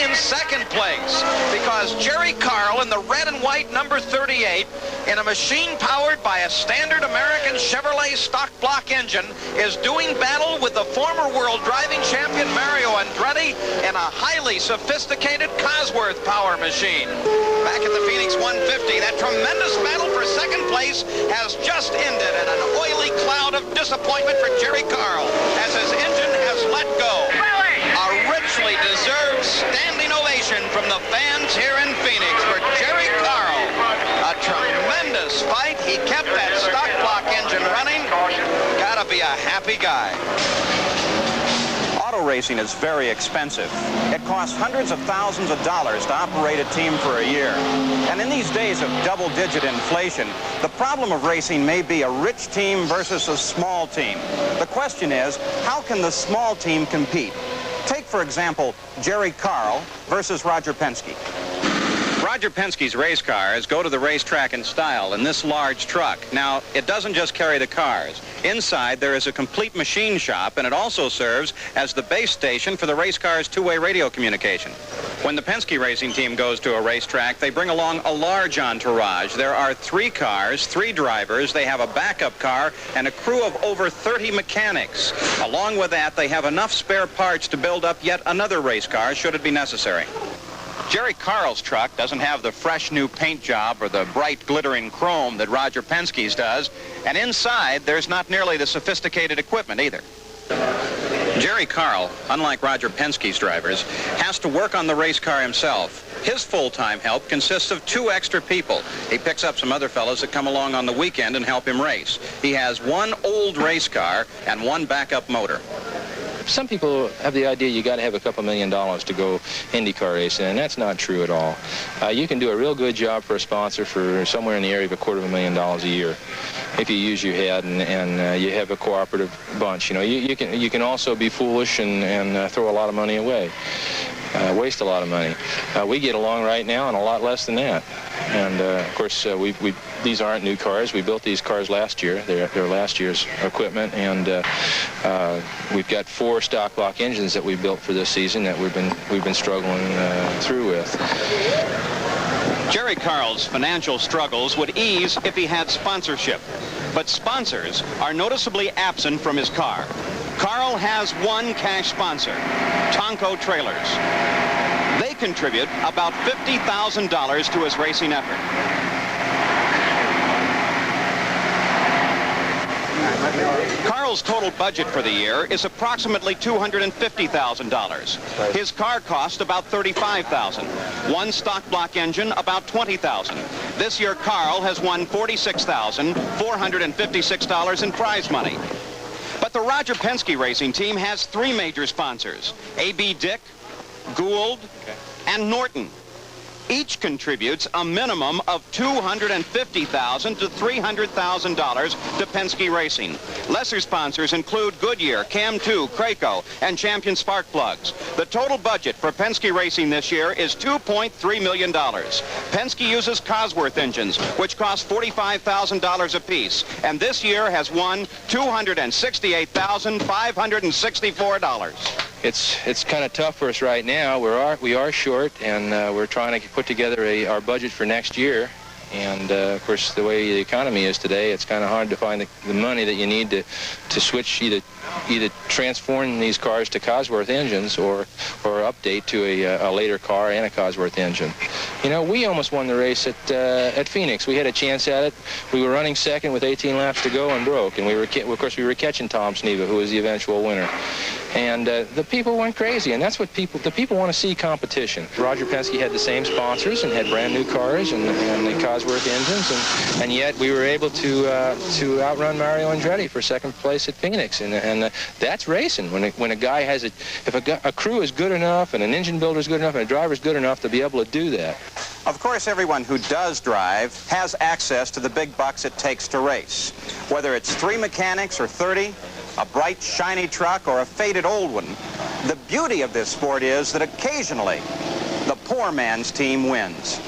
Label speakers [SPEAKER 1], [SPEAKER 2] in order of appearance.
[SPEAKER 1] in second place because Jerry Karl in the red and white number 38 in a machine powered by a standard American Chevrolet stock block engine is doing battle with the former world driving champion Mario Andretti in a highly sophisticated Cosworth power machine. Back at the Phoenix 150, that tremendous battle for second place has just ended in an oily cloud of disappointment for Jerry Karl as his engine has let go. A richly deserved standing ovation from the fans here in Phoenix for Jerry Karl. A tremendous fight. He kept that stock block engine running. Gotta be a happy guy.
[SPEAKER 2] Auto racing is very expensive. It costs hundreds of thousands of dollars to operate a team for a year. And in these days of double-digit inflation, the problem of racing may be a rich team versus a small team. The question is, how can the small team compete? Take, for example, Jerry Karl versus Roger Penske.
[SPEAKER 3] Roger Penske's race cars go to the racetrack in style in this large truck. Now, it doesn't just carry the cars. Inside, there is a complete machine shop, and it also serves as the base station for the race cars' two-way radio communication. When the Penske racing team goes to a racetrack, they bring along a large entourage. There are 3 cars, 3 drivers. They have a backup car and a crew of over 30 mechanics. Along with that, they have enough spare parts to build up yet another race car should it be necessary. Jerry Karl's truck doesn't have the fresh new paint job or the bright glittering chrome that Roger Penske's does, and inside there's not nearly the sophisticated equipment either. Jerry Karl, unlike Roger Penske's drivers, has to work on the race car himself. His full-time help consists of 2 extra people. He picks up some other fellows that come along on the weekend and help him race. He has 1 old race car and 1 backup motor.
[SPEAKER 4] Some people have the idea you got to have a couple $1 million to go IndyCar racing, and that's not true at all. You can do a real good job for a sponsor for somewhere in the area of $250,000 a year if you use your head and you have a cooperative bunch. You know, you can also be foolish and throw a lot of money away. Waste a lot of money. We get along right now on a lot less than that. And of course, these aren't new cars. We built these cars last year. They're last year's equipment, and we've got 4 stock block engines that we built for this season that we've been struggling through with.
[SPEAKER 3] Jerry Karl's financial struggles would ease if he had sponsorship, but sponsors are noticeably absent from his car. Karl has 1 cash sponsor, Tonko Trailers. They contribute about $50,000 to his racing effort. Karl's total budget for the year is approximately $250,000. His car cost about $35,000. 1 stock block engine about $20,000. This year, Karl has won $46,456 in prize money. But the Roger Penske racing team has 3 major sponsors, A.B. Dick, Gould, and Norton. Each contributes a minimum of $250,000 to $300,000 to Penske Racing. Lesser sponsors include Goodyear, Cam2, Craco, and Champion Spark Plugs. The total budget for Penske Racing this year is $2.3 million. Penske uses Cosworth engines, which cost $45,000 apiece, and this year has won $268,564.
[SPEAKER 4] It's kind of tough for us right now. We are short, and we're trying to put together our budget for next year. And of course, the way the economy is today, it's kind of hard to find the money that you need to switch, either transform these cars to Cosworth engines or update to a later car and a Cosworth engine. You know, we almost won the race at Phoenix. We had a chance at it. We were running second with 18 laps to go and broke. And of course we were catching Tom Sneva, who was the eventual winner. And the people went crazy, and that's what the people want to see, competition. Roger Penske had the same sponsors and had brand new cars and the Cosworth engines, and yet we were able to outrun Mario Andretti for second place at Phoenix, and that's racing. When a guy has if a crew is good enough and an engine builder is good enough and a driver is good enough to be able to do that.
[SPEAKER 2] Of course, everyone who does drive has access to the big bucks it takes to race. Whether it's 3 mechanics or 30, a bright, shiny truck, or a faded old one, the beauty of this sport is that occasionally the poor man's team wins.